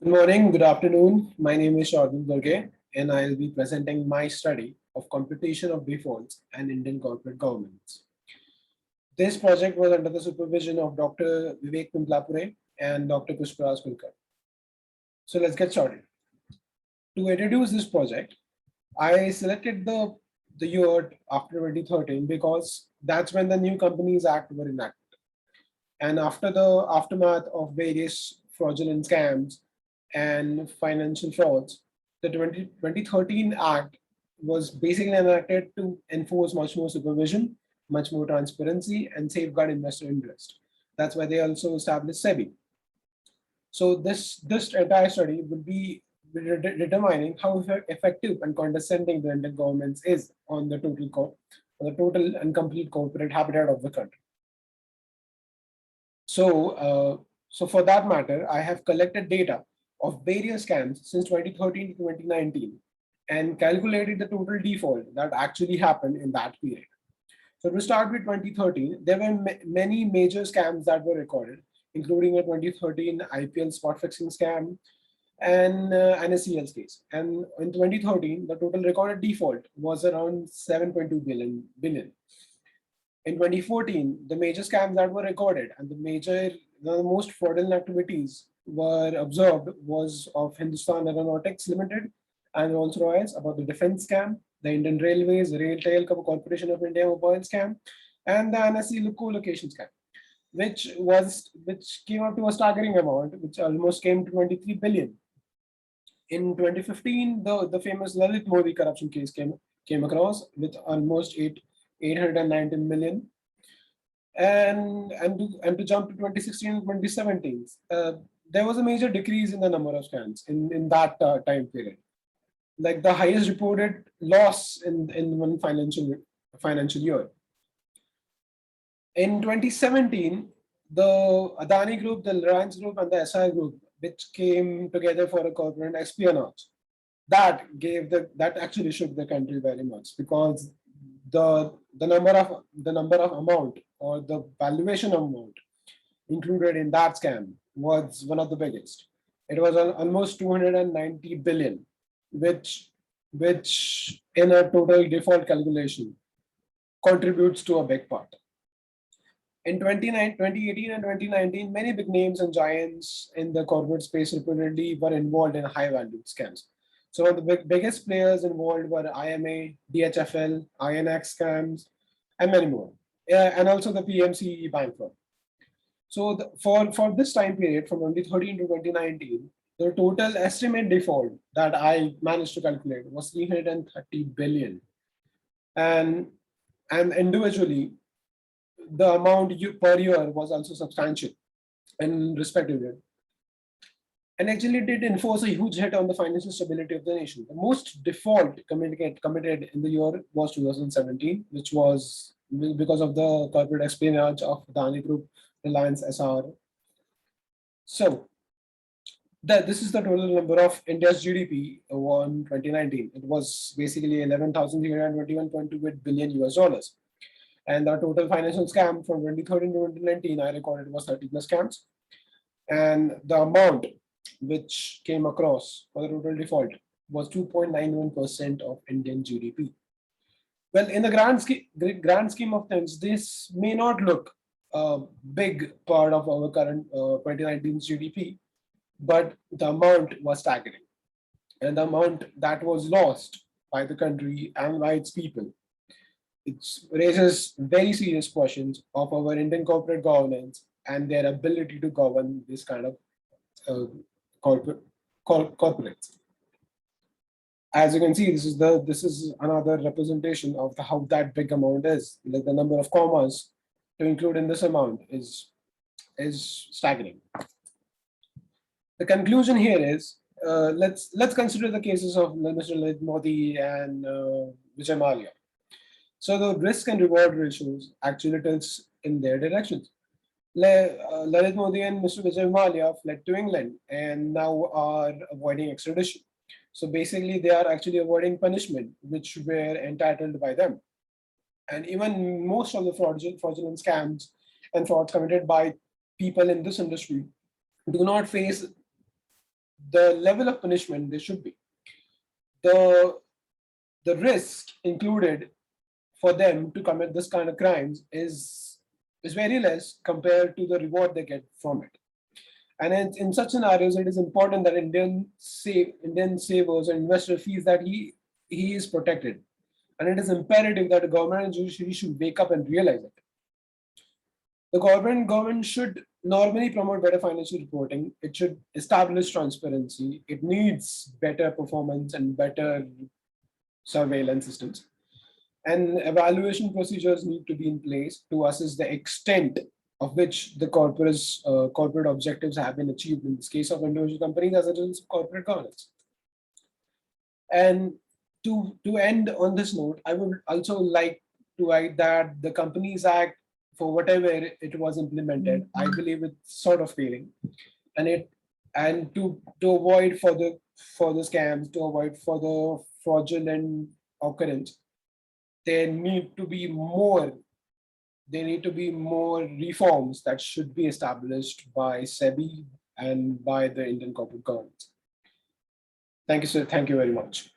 Good morning, good afternoon. My name is Shardul Durge, and I'll be presenting my study of computation of defaults and Indian corporate governance. This project was under the supervision of Dr. Vivek Pimplapure and Dr. Pushparaj Kulkarni. So let's get started. To introduce this project, I selected the year after 2013 because that's when the new Companies Act were enacted. And after the aftermath of various fraudulent scams and financial frauds, the 2013 Act was basically enacted to enforce much more supervision, much more transparency, and safeguard investor interest. That's why they also established SEBI. So this entire study will be determining how effective and condescending the Indian government is on the total and complete corporate habitat of the country. So for that matter, I have collected data of various scams since 2013 to 2019 and calculated the total default that actually happened in that period. So to start with 2013, there were many major scams that were recorded, including a 2013 IPL spot fixing scam and NSCL's case. And in 2013, the total recorded default was around 7.2 billion. In 2014, the major scams that were recorded and the most fraudulent activities were observed was of Hindustan Aeronautics Limited and Rolls-Royce about the defense scam, the Indian Railways, Railtel Corporation of India mobile scam, and the NSE co-location scam, which came up to a staggering amount, which almost came to 23 billion. In 2015, the famous Lalit Modi corruption case came across with almost 819 million. And to jump to 2016 and 2017, there was a major decrease in the number of scams in that time period. Like the highest reported loss in one financial year. In 2017, the Adani Group, the Reliance Group, and the SI Group, which came together for a corporate espionage, that actually shook the country very much because the number of amount or the valuation amount included in that scam was one of the biggest. It was almost 290 billion, which in a total default calculation contributes to a big part. In 2018 and 2019, many big names and giants in the corporate space reportedly were involved in high-value scams. So the biggest players involved were IMA, DHFL, INX scams, and many more, and also the PMC bank fraud. So for this time period, from 2013 to 2019, the total estimate default that I managed to calculate was 330 billion, and individually, the amount per year was also substantial and respectively. And actually did enforce a huge hit on the financial stability of the nation. The most default committed in the year was 2017, which was because of the corporate espionage of Adani Group, Reliance SR. So this is the total number of India's GDP in 2019. It was basically 11,321.28 billion US dollars. And the total financial scam from 2013 to 2019, I recorded was 30 plus scams. And the amount which came across for the total default was 2.91% of Indian GDP. Well, in the grand scheme of things, this may not look a big part of our current 2019 GDP, but the amount was staggering. And the amount that was lost by the country and by its people, it raises very serious questions of our Indian corporate governance and their ability to govern this kind of corporates. As you can see, this is another representation of how that big amount is. Like the number of commas to include in this amount is staggering. The conclusion here is let's consider the cases of Mr. Lalit Modi and Vijay Mallya. So the risk and reward ratios actually tilts in their directions. Lalit Modi and Mr. Vijay Mallya fled to England and now are avoiding extradition. So basically, they are actually avoiding punishment, which were entitled by them. And even most of the fraudulent scams and frauds committed by people in this industry do not face the level of punishment there should be. The risk included for them to commit this kind of crimes is very less compared to the reward they get from it. And in such scenarios, it is important that Indian savers and investors feel that he is protected. And it is imperative that the government and judiciary should wake up and realize it. The government should normally promote better financial reporting. It should establish transparency. It needs better performance and better surveillance systems. And evaluation procedures need to be in place to assess the extent of which the corporate objectives have been achieved in this case of individual companies as a result of corporate governance. And to end on this note, I would also like to add that the Companies Act, for whatever it was implemented, I believe it's sort of failing, and to avoid further scams, to avoid further fraudulent occurrence, there need to be more reforms that should be established by SEBI and by the Indian corporate governance. Thank you, sir. Thank you very much.